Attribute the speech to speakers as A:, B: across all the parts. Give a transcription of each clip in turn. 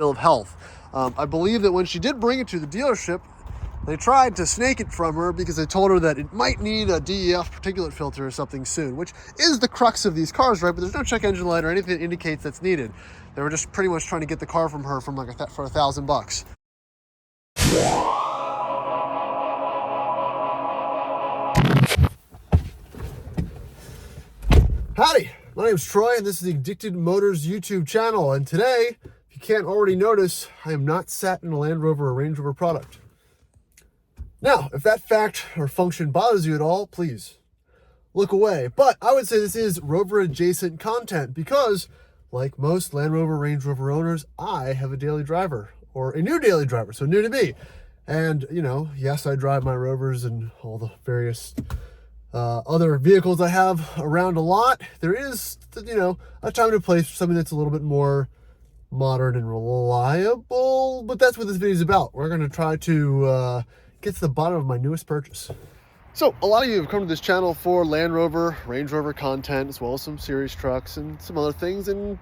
A: bill of health. I believe that when she did bring it to the dealership, they tried to snake it from her because they told her that it might need a DEF particulate filter or something soon, which is the crux of these cars, right? But there's no check engine light or anything that indicates that's needed. They were just pretty much trying to get the car from her from like for $1,000. Howdy, my name's Troy, and this is the Addicted Motors YouTube channel. And today, if you can't already notice, I am not sat in a Land Rover or Range Rover product. Now, if that fact or function bothers you at all, please look away. But I would say this is Rover adjacent content because, like most Land Rover, Range Rover owners, I have a daily driver, or a new daily driver, so new to me. And, you know, yes, I drive my Rovers and all the various other vehicles I have around a lot. There is, you know, a time and place for something that's a little bit more modern and reliable, but that's what this video is about. We're going to try to get to the bottom of my newest purchase. So a lot of you have come to this channel for Land Rover, Range Rover content, as well as some series trucks and some other things, and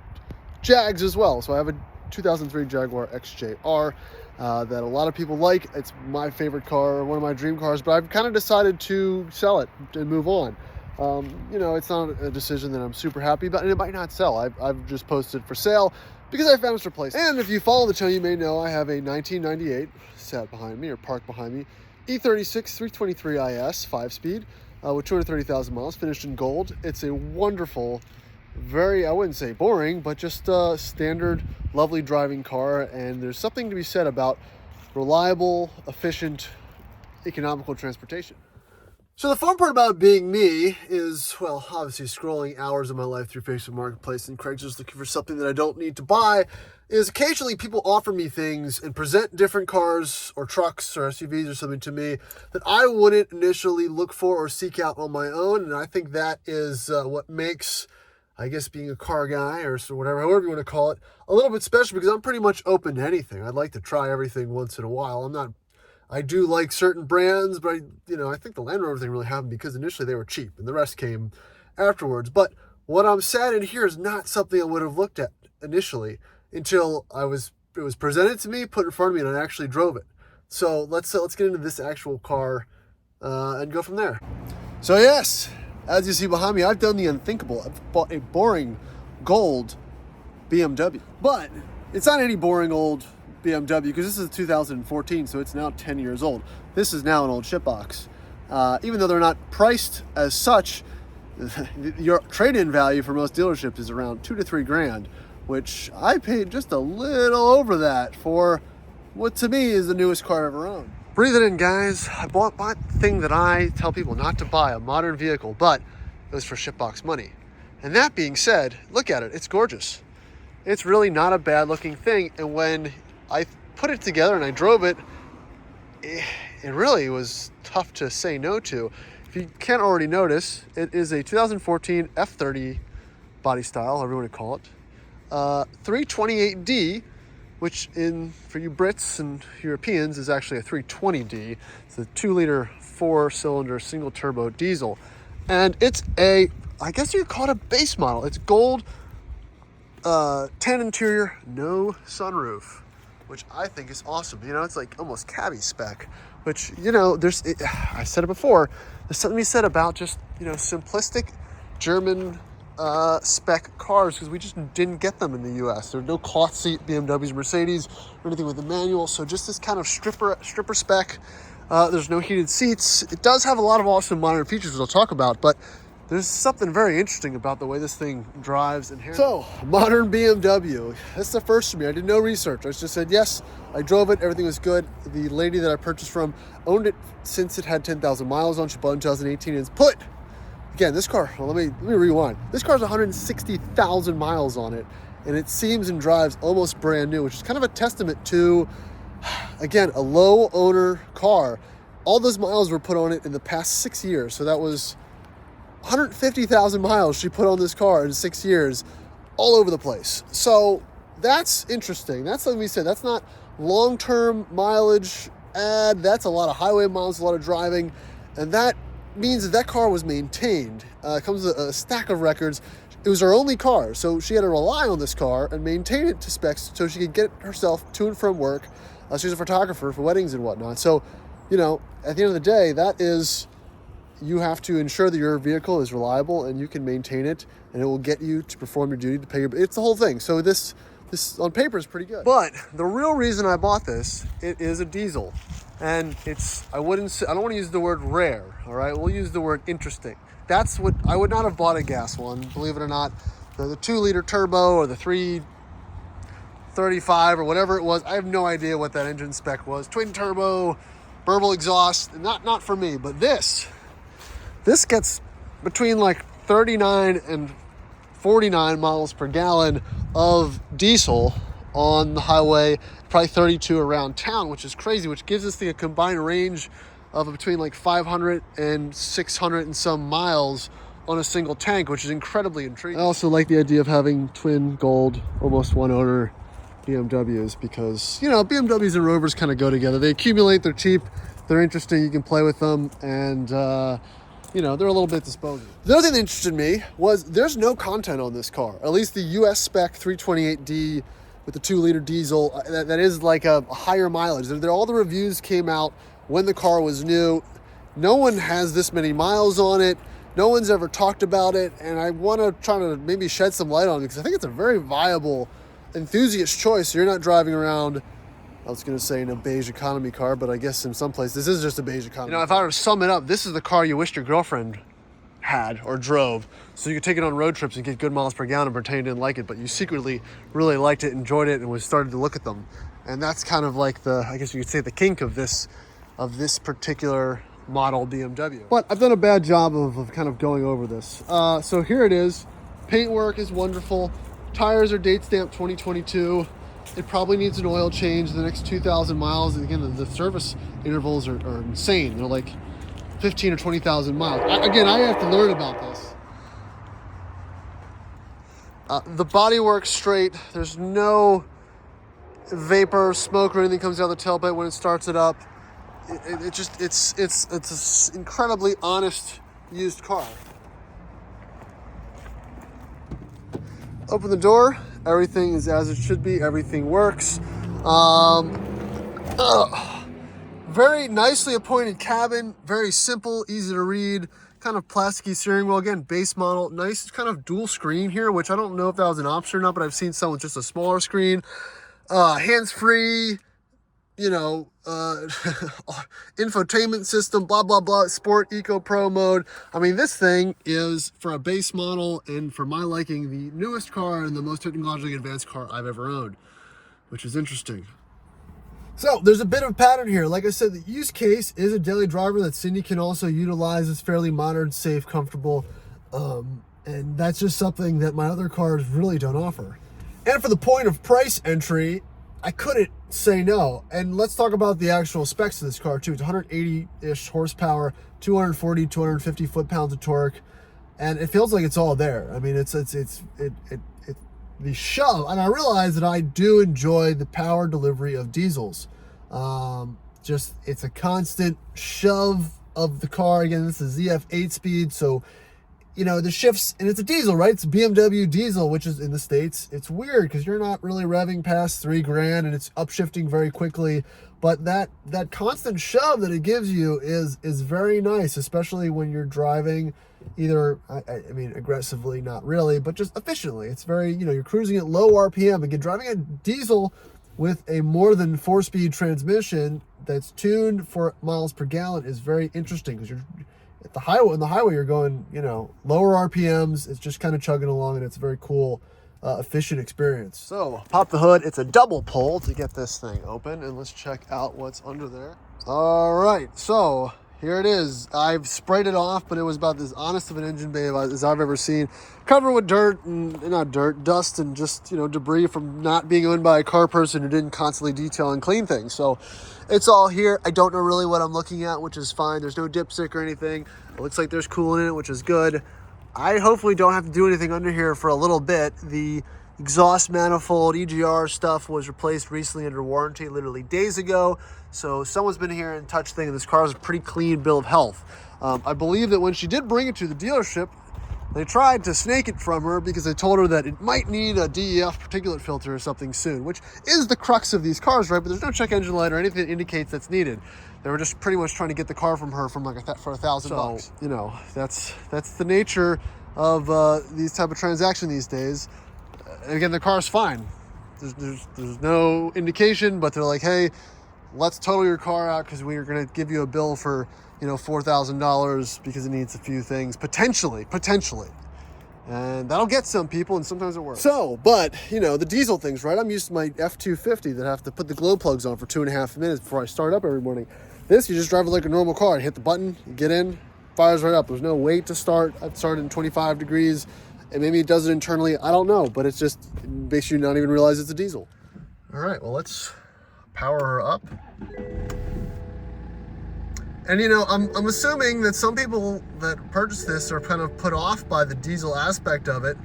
A: Jags as well. So I have a 2003 Jaguar XJR that a lot of people like. It's my favorite car, one of my dream cars, but I've kind of decided to sell it and move on. You know, it's not a decision that I'm super happy about, and it might not sell. I've just posted for sale because I found its replacement. And if you follow the channel, you may know I have a 1998 sat behind me, or parked behind me, E36 323 IS 5-speed with 230,000 miles, finished in gold. It's a wonderful, very, I wouldn't say boring, but just a standard, lovely driving car. And there's something to be said about reliable, efficient, economical transportation. So the fun part about being me is, well, obviously scrolling hours of my life through Facebook Marketplace and Craigslist looking for something that I don't need to buy, is occasionally people offer me things and present different cars or trucks or SUVs or something to me that I wouldn't initially look for or seek out on my own. And I think that is what makes, I guess, being a car guy or so whatever, however you want to call it, a little bit special, because I'm pretty much open to anything. I'd like to try everything once in a while. I do like certain brands, but I think the Land Rover thing really happened because initially they were cheap and the rest came afterwards. But what I'm sad in here is not something I would have looked at initially until it was presented to me, put in front of me, and I actually drove it. So let's get into this actual car and go from there. So yes, as you see behind me, I've done the unthinkable. I've bought a boring gold BMW, but it's not any boring old BMW because this is a 2014, so it's now 10 years old. This is now an old shitbox. Even though they're not priced as such, your trade-in value for most dealerships is around $2 to $3 grand, which I paid just a little over that for what to me is the newest car I've ever owned. Breathe it in, guys. I bought the thing that I tell people not to buy, a modern vehicle, but it was for shitbox money. And that being said, look at it. It's gorgeous. It's really not a bad looking thing. And when I put it together and I drove it, it really was tough to say no to. If you can't already notice, it is a 2014 F30 body style, however you want to call it. 328D, which for you Brits and Europeans is actually a 320D. It's a 2-liter 4-cylinder single turbo diesel. And it's I guess you could call it a base model. It's gold, tan interior, no sunroof, which I think is awesome. You know, it's like almost cabby spec, which, you know, I said it before, there's something to be said about just, you know, simplistic German spec cars, because we just didn't get them in the US. There are no cloth seat BMWs, Mercedes, or anything with a manual. So just this kind of stripper spec. There's no heated seats. It does have a lot of awesome modern features, which I'll talk about, but there's something very interesting about the way this thing drives and handles. So, modern BMW. That's the first for me. I did no research. I just said, yes, I drove it. Everything was good. The lady that I purchased from owned it since it had 10,000 miles on. She bought it in 2018 and it's put. Again, this car, well, let me rewind. This car has 160,000 miles on it, and it seems and drives almost brand new, which is kind of a testament to, again, a low owner car. All those miles were put on it in the past 6 years. So that was 150,000 miles she put on this car in 6 years, all over the place. So that's interesting. That's like we said, that's not long-term mileage add. That's a lot of highway miles, a lot of driving. And that means that car was maintained. It comes with a stack of records. it was her only car. So she had to rely on this car and maintain it to specs so she could get herself to and from work. She's a photographer for weddings and whatnot. So, you know, at the end of the day, that is, you have to ensure that your vehicle is reliable and you can maintain it, and it will get you to perform your duty, to pay your, it's the whole thing. So this on paper is pretty good. But the real reason I bought this, it is a diesel. And it's, I don't want to use the word rare, all right? We'll use the word interesting. That's what, I would not have bought a gas one, believe it or not. The 2-liter turbo or the 335 or whatever it was, I have no idea what that engine spec was. Twin turbo, Burble exhaust, not for me. But this gets between like 39 and 49 miles per gallon of diesel on the highway, probably 32 around town, which is crazy, which gives us the combined range of between like 500 and 600 and some miles on a single tank, which is incredibly intriguing. I also like the idea of having twin gold, almost one owner BMWs, because, you know, BMWs and Rovers kind of go together. They accumulate, they're cheap, they're interesting, you can play with them, and you know, they're a little bit disposable. The other thing that interested me was there's no content on this car, at least the US spec 328D with the 2-liter diesel. That is like a higher mileage. All the reviews came out when the car was new. No one has this many miles on it. No one's ever talked about it, and I want to try to maybe shed some light on it because I think it's a very viable enthusiast choice. You're not driving around, I was going to say in a beige economy car, but I guess in some places this is just a beige economy. You know, if I were to sum it up, this is the car you wished your girlfriend had or drove, so you could take it on road trips and get good miles per gallon and pretend you didn't like it, but you secretly really liked it, enjoyed it, and was started to look at them. And that's kind of like the, I guess you could say, the kink of this particular model BMW. But I've done a bad job of kind of going over this. So here it is. Paintwork is wonderful. Tires are date stamped 2022. It probably needs an oil change the next 2,000 miles. And again, the service intervals are insane. They're like 15 or 20,000 miles. Again, I have to learn about this. The body works straight. There's no vapor, smoke, or anything comes out of the tailpipe when it starts it up. It's an incredibly honest used car. Open the door. Everything is as it should be. Everything works. Very nicely appointed cabin. Very simple, easy to read. Kind of plasticky steering wheel. Again, base model. Nice kind of dual screen here, which I don't know if that was an option or not, but I've seen some with just a smaller screen. Hands-free, you know, infotainment system, blah, blah, blah, sport, eco, pro mode. I mean, this thing is, for a base model and for my liking, the newest car and the most technologically advanced car I've ever owned, which is interesting. So there's a bit of a pattern here. Like I said, the use case is a daily driver that Cindy can also utilize. It's fairly modern, safe, comfortable. And that's just something that my other cars really don't offer. And for the point of price entry, I couldn't say no. And let's talk about the actual specs of this car too. It's 180-ish horsepower, 240, 250 foot-pounds of torque, and it feels like it's all there. I mean, it's the shove, and I realize that I do enjoy the power delivery of diesels. Just, it's a constant shove of the car. Again, this is ZF 8-speed, so you know, the shifts, and it's a diesel, right? It's a BMW diesel, which is in the States. It's weird because you're not really revving past $3,000 and it's upshifting very quickly. But that constant shove that it gives you is very nice, especially when you're driving either, I mean, aggressively, not really, but just efficiently. It's very, you know, you're cruising at low RPM. Again, driving a diesel with a more than 4-speed transmission that's tuned for miles per gallon is very interesting because you're at the highway. On the highway, you're going, you know, lower RPMs. It's just kind of chugging along, and it's a very cool, efficient experience. So, pop the hood. It's a double pull to get this thing open, and let's check out what's under there. All right, so here it is. I've sprayed it off, but it was about as honest of an engine bay as I've ever seen. Covered with dirt, and not dirt, dust, and just, you know, debris from not being owned by a car person who didn't constantly detail and clean things. So it's all here. I don't know really what I'm looking at, which is fine. There's no dipstick or anything. It looks like there's coolant in it, which is good. I hopefully don't have to do anything under here for a little bit. The exhaust manifold, EGR stuff was replaced recently under warranty, literally days ago. So someone's been here and touched things. This car is a pretty clean bill of health. I believe that when she did bring it to the dealership, They tried to snake it from her because I told her that it might need a DEF particulate filter or something soon, which is the crux of these cars, right? But there's no check engine light or anything that indicates that's needed. They were just pretty much trying to get the car from her from like for $1,000. So, you know, that's the nature of these type of transactions these days. Again, the car's fine. There's no indication, but they're like, hey, let's total your car out because we're going to give you a bill for, you know, $4,000 because it needs a few things, potentially. And that'll get some people, and sometimes it works. So, but, you know, the diesel things, right? I'm used to my F250 that I have to put the glow plugs on for 2.5 minutes before I start up every morning. This, you just drive it like a normal car. You hit the button, you get in, fires right up. There's no wait to start. I've started in 25 degrees, and maybe it does it internally. I don't know, but it makes you not even realize it's a diesel. All right, well, let's power her up. And, you know, I'm assuming that some people that purchase this are kind of put off by the diesel aspect of it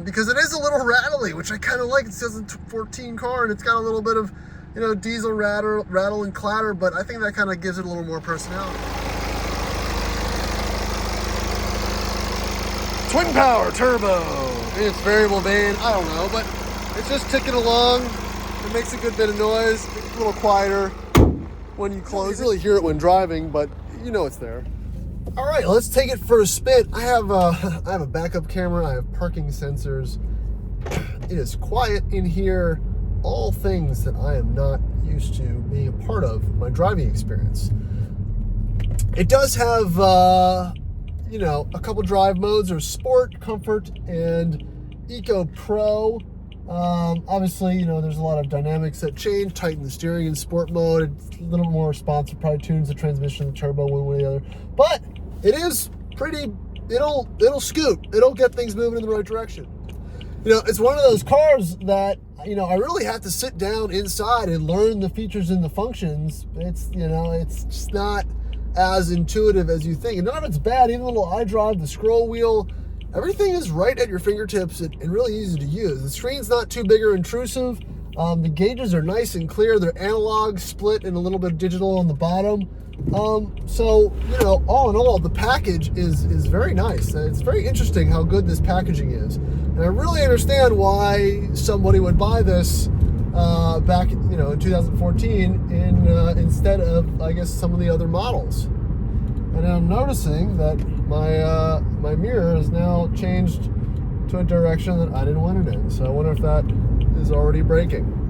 A: because it is a little rattly, which I kind of like. It's a 2014 car, and it's got a little bit of, you know, diesel rattle and clatter, but I think that kind of gives it a little more personality. Twin power turbo. It's variable vane. I don't know, but it's just ticking along. It makes a good bit of noise. It's a little quieter when you close. You really hear it when driving, but you know it's there. All right, let's take it for a spin. I have a backup camera. I have parking sensors. It is quiet in here. All things that I am not used to being a part of my driving experience. It does have, you know, a couple drive modes. There's Sport, Comfort, and Eco Pro. Obviously, you know, there's a lot of dynamics that change. Tighten the steering in Sport mode. It's a little more responsive. Probably tunes the transmission, the turbo, one way or the other. But it is pretty. It'll scoot. It'll get things moving in the right direction. You know, it's one of those cars that, you know, I really have to sit down inside and learn the features and the functions. It's, you know, it's just not as intuitive as you think. And none of it's bad. Even the little iDrive, the scroll wheel, everything is right at your fingertips and really easy to use. The screen's not too big or intrusive. The gauges are nice and clear. They're analog, split, and a little bit of digital on the bottom. So, you know, all in all, the package is very nice. It's very interesting how good this packaging is. And I really understand why somebody would buy this back, you know, in 2014 instead of, I guess, some of the other models. And I'm noticing that my mirror is now changed to a direction that I didn't want it in. So I wonder if that is already breaking.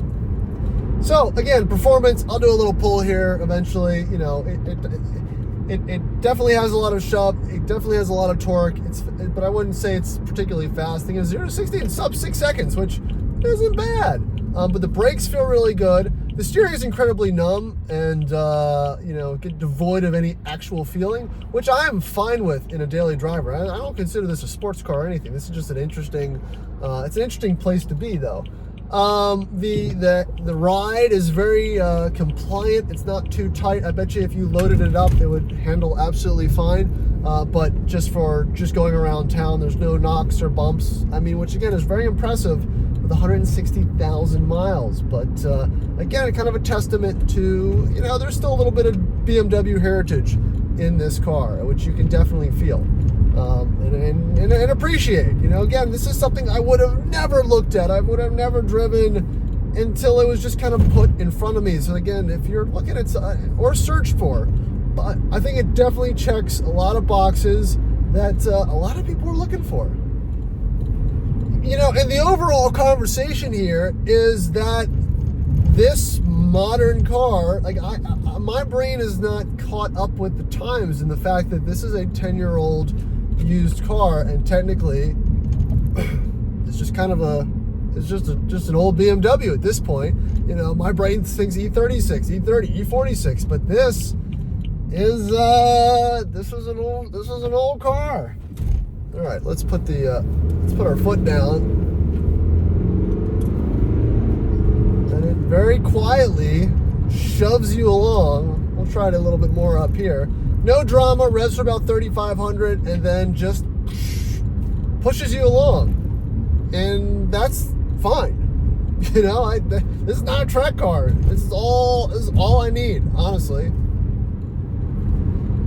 A: So again, performance, I'll do a little pull here eventually. You know, it definitely has a lot of shove. It definitely has a lot of torque. But I wouldn't say it's particularly fast. Thing is 0 to 60 in sub 6 seconds, which isn't bad. But the brakes feel really good. The steering is incredibly numb and, you know, devoid of any actual feeling, which I am fine with in a daily driver. I don't consider this a sports car or anything. This is just an interesting, it's an interesting place to be though. The ride is very compliant. It's not too tight. I bet you if you loaded it up, it would handle absolutely fine. But just going around town, there's no knocks or bumps. I mean, which again is very impressive with 160,000 miles. But again, kind of a testament to, you know, there's still a little bit of BMW heritage in this car, which you can definitely feel and appreciate. You know, again, this is something I would have never looked at. I would have never driven until it was just kind of put in front of me. So again, if you're looking at or search for, but I think it definitely checks a lot of boxes that a lot of people are looking for. You know, and the overall conversation here is that this modern car, like my brain is not caught up with the times and the fact that this is a 10-year-old used car, and technically it's just kind of it's just an old BMW at this point. You know, my brain thinks E36, E30, E46, but this is an old car. All right, let's put our foot down, and it very quietly shoves you along. We'll try it a little bit more up here. No drama, revs for about 3,500, and then just pushes you along, and that's fine. You know, this is not a track car. This is all I need, honestly.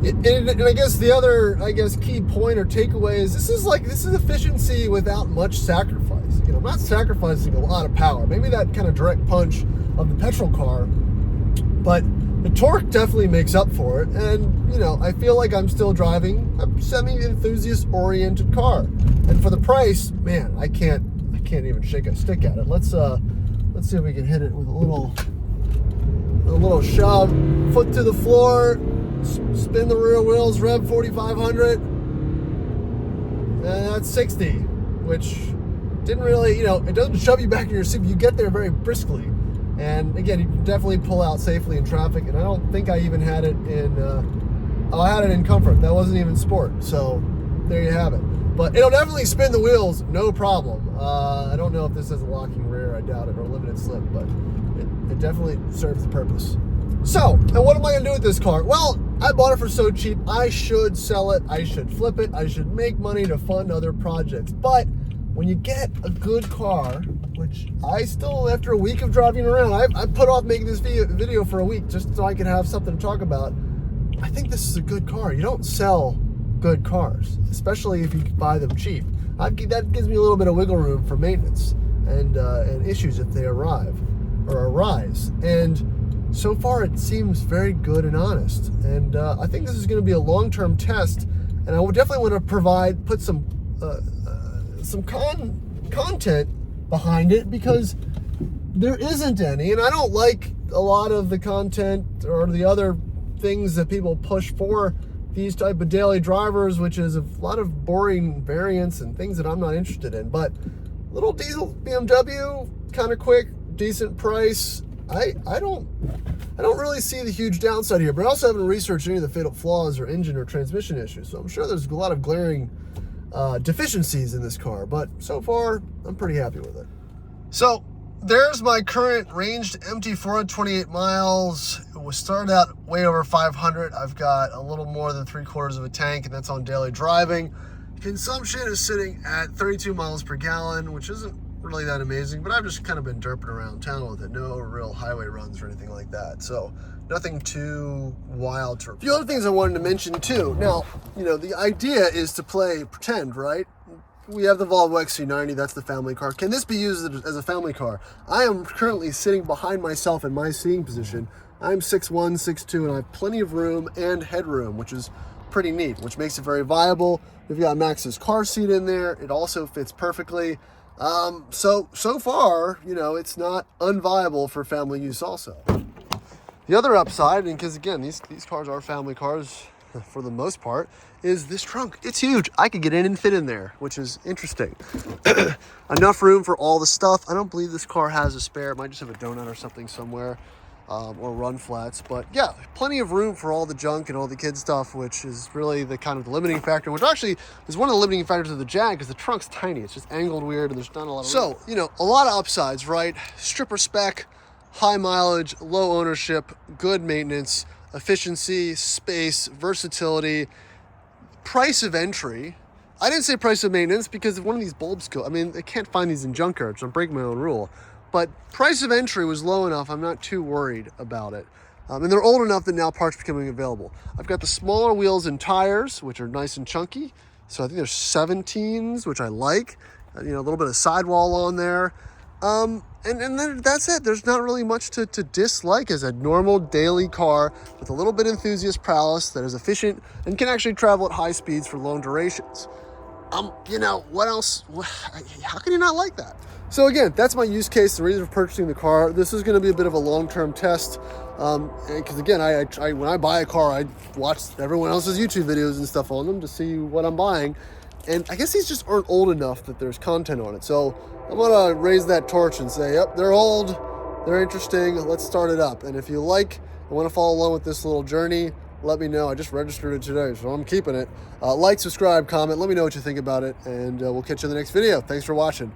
A: And I guess the other, key point or takeaway is this is efficiency without much sacrifice. I'm not sacrificing a lot of power. Maybe that kind of direct punch of the petrol car, but the torque definitely makes up for it. And I feel like I'm still driving a semi-enthusiast oriented car. And for the price, man, I can't even shake a stick at it. Let's see if we can hit it with a little shove, foot to the floor. Spin the rear wheels, rev 4,500, and that's 60, which didn't really, it doesn't shove you back in your seat, but you get there very briskly. And again, you can definitely pull out safely in traffic, and I don't think I even had it in, I had it in comfort. That wasn't even sport, so there you have it. But it'll definitely spin the wheels, no problem. I don't know if this has a locking rear, I doubt it, or limited slip, but it definitely serves the purpose. So, and what am I going to do with this car? Well, I bought it for so cheap, I should sell it, I should flip it, I should make money to fund other projects. But when you get a good car, which I still, after a week of driving around, I put off making this video for a week just so I could have something to talk about. I think this is a good car. You don't sell good cars, especially if you buy them cheap. That gives me a little bit of wiggle room for maintenance and issues if they arise. And so far, it seems very good and honest. And I think this is going to be a long-term test. And I would definitely want to put some content behind it, because there isn't any. And I don't like a lot of the content or the other things that people push for these type of daily drivers, which is a lot of boring variants and things that I'm not interested in. But little diesel BMW, kind of quick, decent price. I don't really see the huge downside here, but I also haven't researched any of the fatal flaws or engine or transmission issues, so I'm sure there's a lot of glaring deficiencies in this car, but so far, I'm pretty happy with it. So, there's my current ranged empty 428 miles. It was started out way over 500. I've got a little more than 3/4 of a tank, and that's on daily driving. Consumption is sitting at 32 miles per gallon, which isn't really that amazing, but I've just kind of been derping around town with it. No real highway runs or anything like that, so nothing too wild to report. A few other things I wanted to mention too. Now, the idea is to pretend, right? We have the Volvo XC90, that's the family car. Can this be used as a family car? I am currently sitting behind myself in my seating position. I'm 6'1", 6'2", and I have plenty of room and headroom, which is pretty neat, which makes it very viable. We've got Max's car seat in there. It also fits perfectly. So far, it's not unviable for family use also. The other upside, and because again, these cars are family cars for the most part, is this trunk. It's huge. I could get in and fit in there, which is interesting. Enough room for all the stuff. I don't believe this car has a spare. It might just have a donut or something somewhere, or run flats. But yeah, plenty of room for all the junk and all the kid stuff, which is really the kind of the limiting factor, which actually is one of the limiting factors of the Jag, because the trunk's tiny. It's just angled weird and there's not a lot of room. So, a lot of upsides, right? Stripper spec, high mileage, low ownership, good maintenance, efficiency, space, versatility, price of entry. I didn't say price of maintenance because if one of these bulbs go, I can't find these in junkyards, so I'm breaking my own rule. But price of entry was low enough, I'm not too worried about it. And they're old enough that now parts are becoming available. I've got the smaller wheels and tires, which are nice and chunky. So I think there's 17s, which I like. A little bit of sidewall on there. And then that's it. There's not really much to dislike as a normal daily car with a little bit enthusiast prowess that is efficient and can actually travel at high speeds for long durations. What else? How can you not like that? So again, that's my use case, the reason for purchasing the car. This is going to be a bit of a long-term test. Because again, I when I buy a car, I watch everyone else's YouTube videos and stuff on them to see what I'm buying. And I guess these just aren't old enough that there's content on it. So I'm going to raise that torch and say, yep, they're old, they're interesting, let's start it up. And if you want to follow along with this little journey, let me know. I just registered it today, so I'm keeping it. Like, subscribe, comment, let me know what you think about it, and we'll catch you in the next video. Thanks for watching.